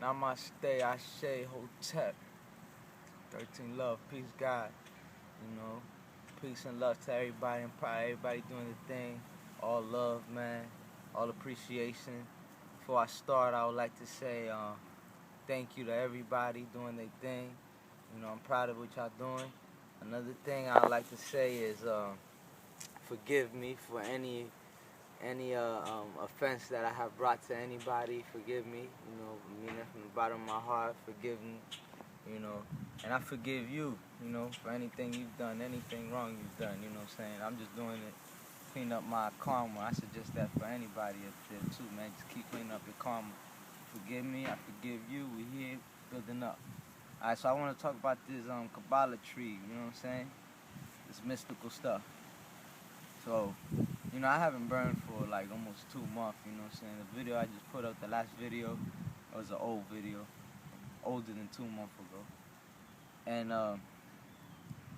Namaste, Ashe, Hotep. 13 love, peace, God. You know, peace and love to everybody and probably everybody doing the thing. All love, man. All appreciation. Before I start, I would like to say thank you to everybody doing their thing. You know, I'm proud of what y'all doing. Another thing I would like to say is forgive me for any offense that I have brought to anybody. Forgive me, you know, I mean that from the bottom of my heart. Forgive me, you know, and I forgive you, you know, for anything you've done, anything wrong you've done, you know what I'm saying? I'm just doing it, clean up my karma. I suggest that for anybody up there too, man. Just keep cleaning up your karma. Forgive me, I forgive you. We here building up. Alright, so I want to talk about this Kabbalah tree, you know what I'm saying? This mystical stuff. So, you know, I haven't burned for like almost 2 months, you know what I'm saying? The video I just put up, the last video, was an old video, older than 2 months ago. And,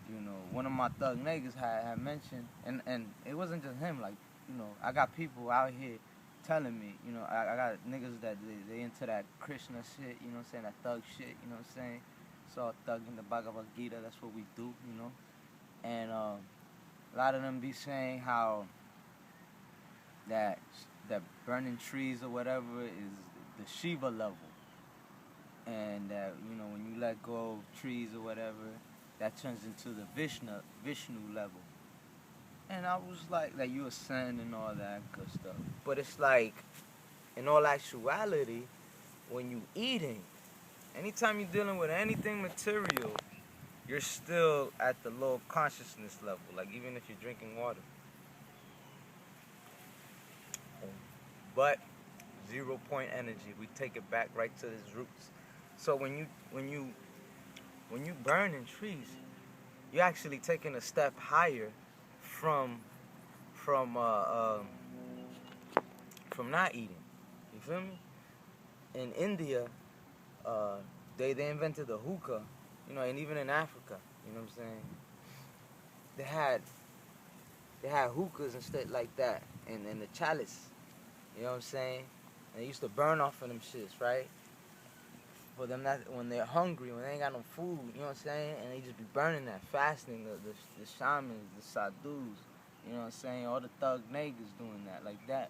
you know, one of my thug niggas had mentioned, and it wasn't just him, like, you know, I got people out here telling me, you know, I got niggas that they into that Krishna shit, you know what I'm saying, that thug shit, you know what I'm saying? So thug in the Bhagavad Gita, that's what we do, you know? And, a lot of them be saying how that burning trees or whatever is the Shiva level, and that, you know, when you let go of trees or whatever, that turns into the Vishnu level. And I was like you ascend and all that good stuff. But it's like, in all actuality, when you eating, anytime you're dealing with anything material, you're still at the low consciousness level, like even if you're drinking water. But 0 point energy, we take it back right to its roots. So when you burning trees, you're actually taking a step higher from not eating. You feel me? In India, they invented the hookah, you know, and even in Africa, you know what I'm saying? They had hookahs and stuff like that, and the chalice, you know what I'm saying? And they used to burn off of them shits, right? For them, not when they're hungry, when they ain't got no food, you know what I'm saying? And they just be burning that, fasting, the shamans, the sadhus, you know what I'm saying? All the thug niggas doing that, like that.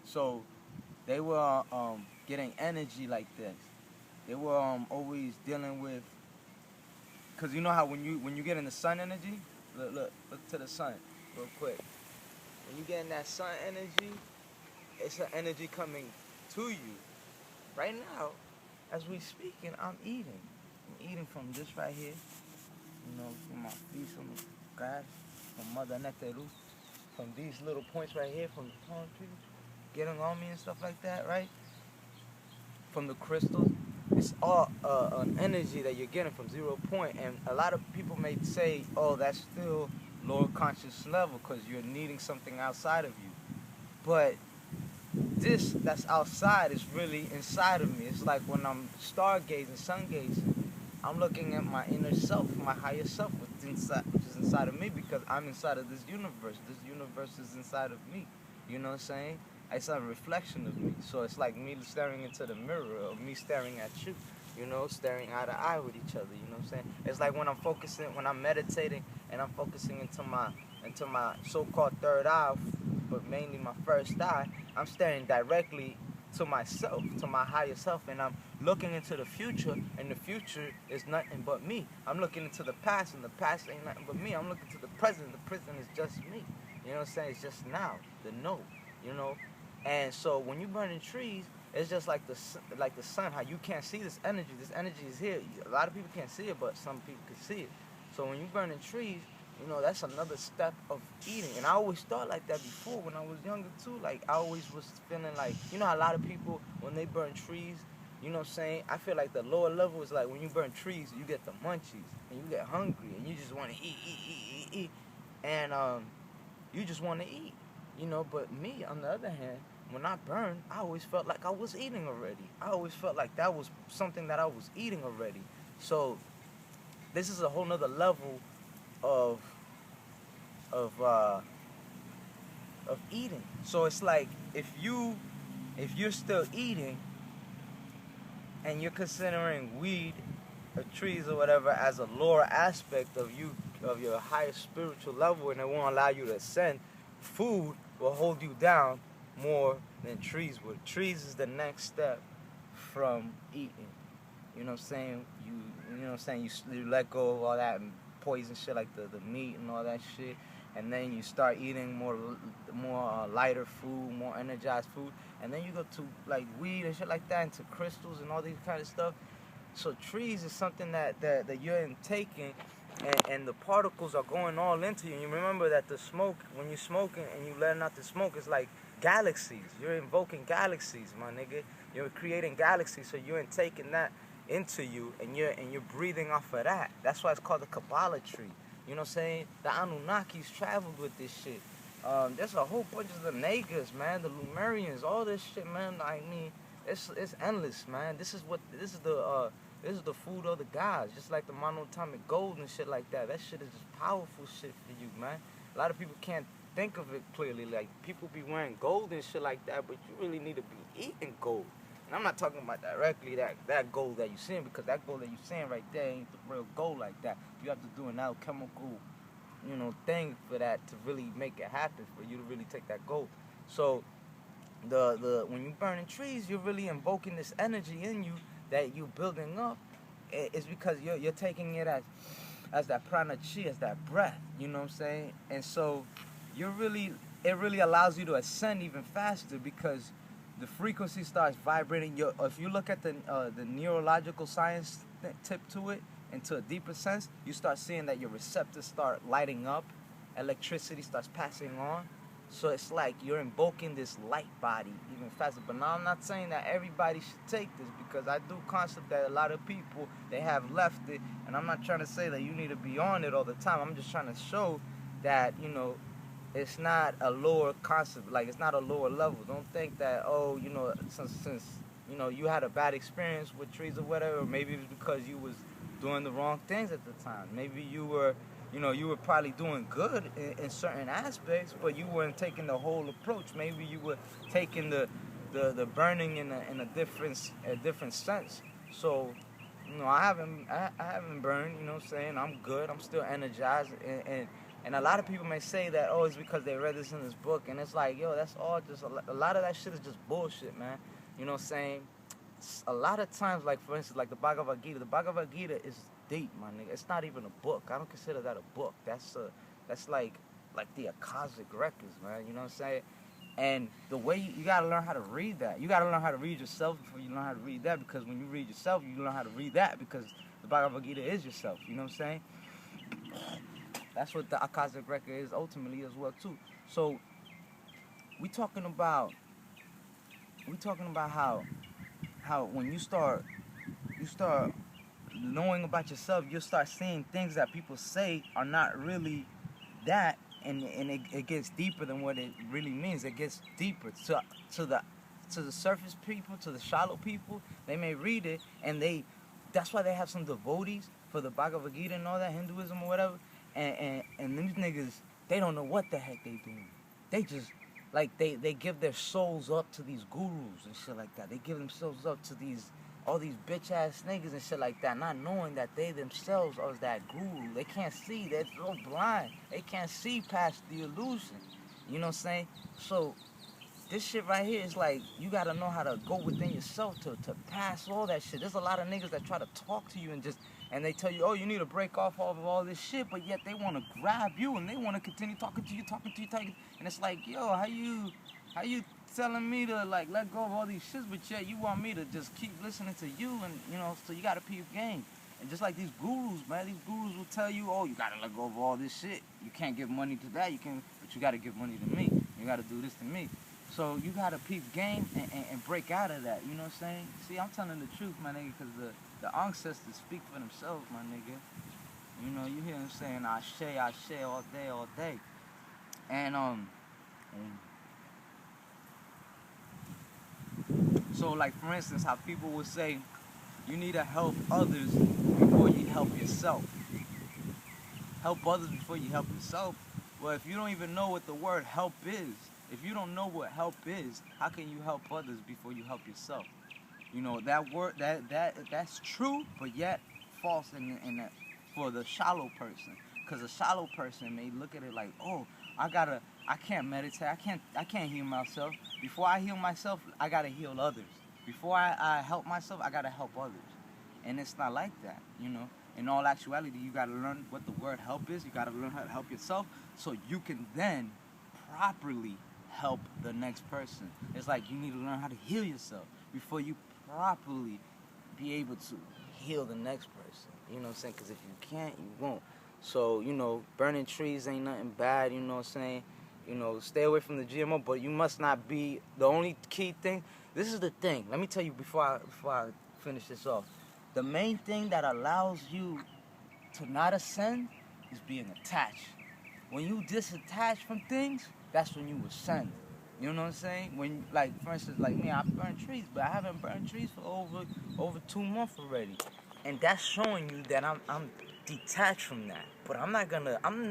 So they were getting energy like this. They were always dealing with, cause you know how when you get in the sun energy, look to the sun real quick. When you get in that sun energy, it's an energy coming to you. Right now, as we speaking, I'm eating. I'm eating from this right here, you know, from my feet, from the grass, from Mother Neteru, from these little points right here, from the palm trees, getting on me and stuff like that, right? From the crystals. It's all an energy that you're getting from 0 point. And a lot of people may say, oh, that's still lower conscious level because you're needing something outside of you. But this that's outside is really inside of me. It's like when I'm stargazing, sun gazing, I'm looking at my inner self, my higher self, which is inside of me, because I'm inside of this universe. This universe is inside of me. You know what I'm saying? It's a reflection of me. So it's like me staring into the mirror, or me staring at you, you know, staring eye to eye with each other, you know what I'm saying? It's like when I'm meditating and I'm focusing into my so-called third eye, but mainly my first eye, I'm staring directly to myself, to my higher self, and I'm looking into the future, and the future is nothing but me. I'm looking into the past, and the past ain't nothing but me. I'm looking to the present is just me. You know what I'm saying? It's just now, the no, you know? And so when you're burning trees, it's just like the sun, how you can't see this energy. This energy is here. A lot of people can't see it, but some people can see it. So when you're burning trees, you know, that's another step of eating. And I always thought like that before when I was younger too. Like, I always was feeling like, you know how a lot of people, when they burn trees, you know what I'm saying? I feel like the lower level is like when you burn trees, you get the munchies, and you get hungry, and you just want to eat. And you just want to eat, you know? But me, on the other hand, when I burned, I always felt like I was eating already. I always felt like that was something that I was eating already. So this is a whole nother level of eating. So it's like if you're still eating and you're considering weed or trees or whatever as a lower aspect of you, of your higher spiritual level, and it won't allow you to ascend, food will hold you down more than trees would. Trees is the next step from eating. You know what I'm saying? You know what I'm saying? You let go of all that poison shit like the meat and all that shit, and then you start eating more lighter food, more energized food, and then you go to like weed and shit like that, into crystals and all these kind of stuff. So trees is something that you're intaking, and the particles are going all into you. And you remember that the smoke, when you're smoking and you letting out the smoke, it's like galaxies. You're invoking galaxies, my nigga. You're creating galaxies, so you're intaking that into you, and you're breathing off of that. That's why it's called the Kabbalah tree. You know what I'm saying? The Anunnakis traveled with this shit. There's a whole bunch of the Nagas, man, the Lumerians, all this shit, man. I mean, it's endless, man. This is the food of the gods, just like the monatomic gold and shit like that. That shit is just powerful shit for you, man. A lot of people can't think of it clearly. Like, people be wearing gold and shit like that, but you really need to be eating gold. And I'm not talking about directly that gold that you're seeing, because that gold that you're seeing right there ain't the real gold like that. You have to do an alchemical, thing for that to really make it happen, for you to really take that gold. So when you're burning trees, you're really invoking this energy in you that you're building up. It's because you're taking it as that prana chi, as that breath. You know what I'm saying? And so it really allows you to ascend even faster, because the frequency starts vibrating. If you look at the neurological science tip to it, into a deeper sense, you start seeing that your receptors start lighting up, electricity starts passing on. So it's like you're invoking this light body even faster. But now I'm not saying that everybody should take this, because I do concept that a lot of people, they have left it, and I'm not trying to say that you need to be on it all the time. I'm just trying to show that, it's not a lower concept, like it's not a lower level. Don't think that, since you had a bad experience with trees or whatever, or maybe it was because you was doing the wrong things at the time. Maybe you were probably doing good in certain aspects, but you weren't taking the whole approach. Maybe you were taking the burning in a different sense. So, I haven't burned. You know what I'm saying? I'm good. I'm still energized. And a lot of people may say that, oh, it's because they read this in this book, and it's like, yo, that's all just a lot of that shit is just bullshit, man. You know what I'm saying? A lot of times, like for instance, like the Bhagavad Gita is deep, my nigga. It's not even a book. I don't consider that a book. That's like the Akashic records, man. You know what I'm saying? And the way you gotta learn how to read that. You gotta learn how to read yourself before you learn how to read that, because when you read yourself, you learn how to read that, because the Bhagavad Gita is yourself. You know what I'm saying? That's what the Akashic record is ultimately as well too. So we talking about how when you start knowing about yourself, you'll start seeing things that people say are not really that, and it gets deeper than what it really means. It gets deeper to the surface people, to the shallow people. They may read it, and that's why they have some devotees for the Bhagavad Gita and all that, Hinduism or whatever, and these niggas, they don't know what the heck they doing. They just like they give their souls up to these gurus and shit like that. They give themselves up to all these bitch ass niggas and shit like that, not knowing that they themselves are that guru. They can't see. They're so blind. They can't see past the illusion. You know what I'm saying? So this shit right here is like, you gotta know how to go within yourself to pass all that shit. There's a lot of niggas that try to talk to you and they tell you, oh, you need to break off all this shit, but yet they want to grab you and they want to continue talking to you. And it's like, yo, how you telling me to like let go of all these shits, but yet you want me to just keep listening to you, and so you gotta peep game. And just like these gurus, man, these gurus will tell you, oh, you gotta let go of all this shit. You can't give money to that, but you gotta give money to me. You gotta do this to me. So you gotta peep game and break out of that. You know what I'm saying? See, I'm telling the truth, my nigga, because the ancestors speak for themselves, my nigga. You hear them saying Ashe all day. And so like for instance, how people would say you need to help others before you help yourself. Help others before you help yourself. Well, if you don't even know what the word help is, If you don't know what help is, how can you help others before you help yourself? You know, that word, that's true, but yet false in that for the shallow person. Because a shallow person may look at it like, oh, I can't meditate, I can't heal myself. Before I heal myself, I gotta heal others. Before I help myself, I gotta help others. And it's not like that, you know. In all actuality, you gotta learn what the word help is. You gotta learn how to help yourself, so you can then properly help the next person. It's like you need to learn how to heal yourself before you properly be able to heal the next person. You know what I'm saying? Because if you can't, you won't. So, you know, burning trees ain't nothing bad, you know what I'm saying? You know, stay away from the GMO, but you must not be the only key thing. This is the thing. Let me tell you before I finish this off. The main thing that allows you to not ascend is being attached. When you disattach from things, that's when you ascend. You know what I'm saying? When, like, for instance, like me, I burn trees, but I haven't burned trees for over 2 months already, and that's showing you that I'm detached from that. But I'm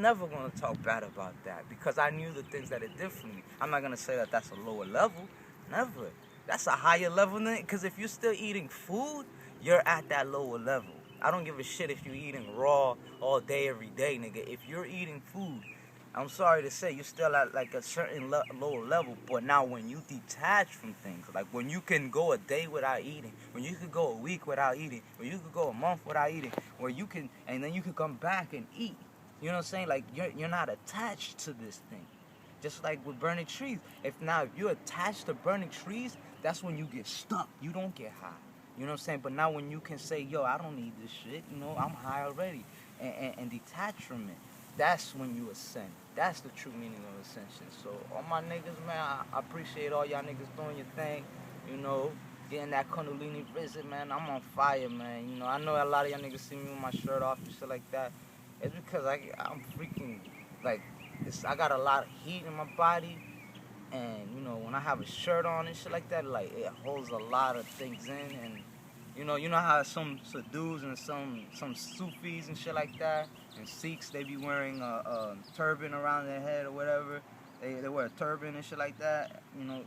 never gonna talk bad about that because I knew the things that it did for me. I'm not gonna say that that's a lower level, never. That's a higher level than it, because if you're still eating food, you're at that lower level. I don't give a shit if you're eating raw all day, every day, nigga. If you're eating food, I'm sorry to say, you're still at like a certain lower level. But now when you detach from things, like when you can go a day without eating, when you could go a week without eating, when you could go a month without eating, where you can, and then you can come back and eat. You know what I'm saying? Like you're not attached to this thing. Just like with burning trees. If you're attached to burning trees, that's when you get stuck. You don't get high. You know what I'm saying? But now when you can say, yo, I don't need this shit, you know, I'm high already, and detach from it, that's when you ascend. That's the true meaning of ascension. So all my niggas, man, I appreciate all y'all niggas doing your thing, you know, getting that Kundalini visit, man. I'm on fire, man. You know, I know a lot of y'all niggas see me with my shirt off and shit like that. It's because I'm freaking, like, I got a lot of heat in my body. And, you know, when I have a shirt on and shit like that, like, it holds a lot of things in. And, you know how some Sadhus and some Sufis and shit like that, and Sikhs, they be wearing a turban around their head or whatever. They wear a turban and shit like that, you know.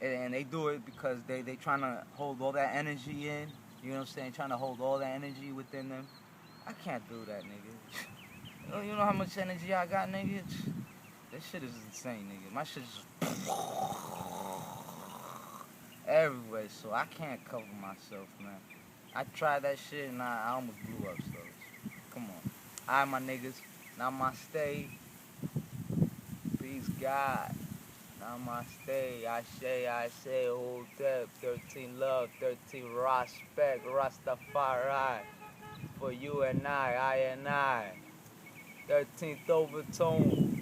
And they do it because they trying to hold all that energy in. You know what I'm saying? Trying to hold all that energy within them. I can't do that, nigga. You know how much energy I got, nigga? That shit is insane, nigga. My shit is everywhere, so I can't cover myself, man. I tried that shit and I almost blew up, so come on. Alright, my niggas. Namaste. Peace, God. Namaste. I say, hold up. 13 love, 13 respect, Rastafari. For you and I and I. 13th overtone.